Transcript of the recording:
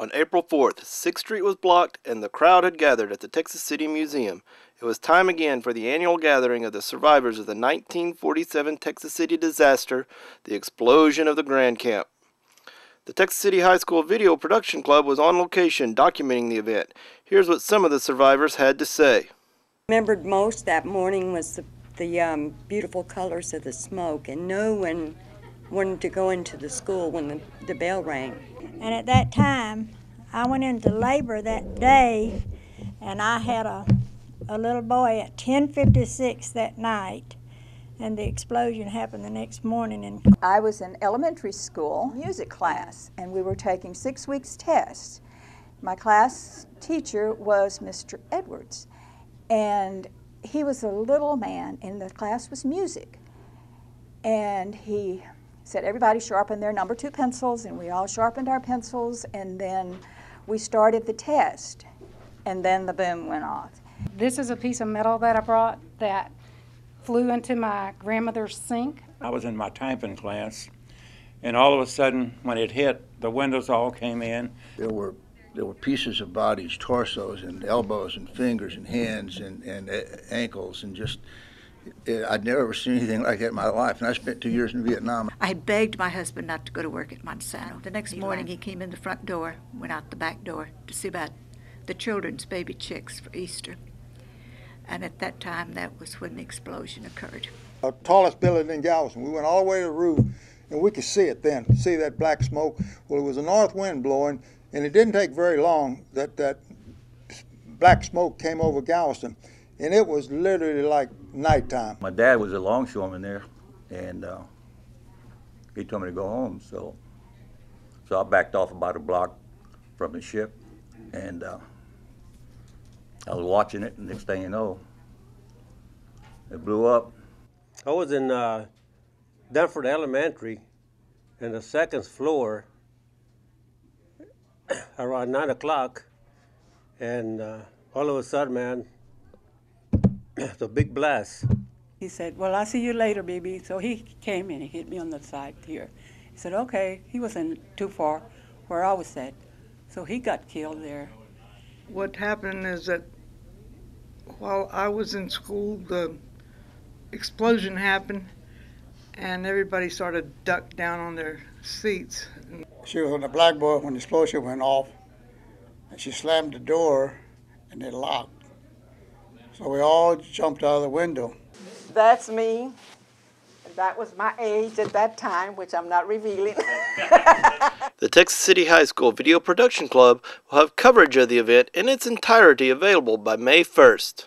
On April 4th, 6th Street was blocked and the crowd had gathered at the Texas City Museum. It was time again for the annual gathering of the survivors of the 1947 Texas City disaster, the explosion of the Grand Camp. The Texas City High School Video Production Club was on location documenting the event. Here's what some of the survivors had to say. Remembered most that morning was the beautiful colors of the smoke, and no one wanted to go into the school when the bell rang. And at that time, I went into labor that day, and I had a little boy at 10:56 that night, and the explosion happened the next morning. And I was in elementary school music class, and we were taking 6 weeks tests. My class teacher was Mr. Edwards, and he was a little man, and the class was music. And he said, everybody sharpen their number 2 pencils, and we all sharpened our pencils, and then we started the test, and then the boom went off. This is a piece of metal that I brought that flew into my grandmother's sink. I was in my typing class, and all of a sudden, when it hit, the windows all came in. There were pieces of bodies, torsos and elbows and fingers and hands and ankles, and just, I'd never ever seen anything like that in my life, and I spent 2 years in Vietnam. I had begged my husband not to go to work at Monsanto. The next morning he came in the front door, went out the back door to see about the children's baby chicks for Easter. And at that time, that was when the explosion occurred. Our tallest building in Galveston, we went all the way to the roof, and we could see it then, see that black smoke. Well, it was a north wind blowing, and it didn't take very long that black smoke came over Galveston, and it was literally like nighttime. My dad was a longshoreman there, and he told me to go home, so I backed off about a block from the ship, and I was watching it, and next thing you know, it blew up. I was in Dunford Elementary in the second floor around 9 o'clock, and all of a sudden, man, it's a big blast. He said, well, I'll see you later, baby. So he came in, he hit me on the side here. He said, okay. He wasn't too far where I was at, so he got killed there. What happened is that while I was in school, the explosion happened, and everybody started duck down on their seats. She was on the blackboard when the explosion went off, and she slammed the door, and it locked. So we all jumped out of the window. That's me. That was my age at that time, which I'm not revealing. The Texas City High School Video Production Club will have coverage of the event in its entirety available by May 1st.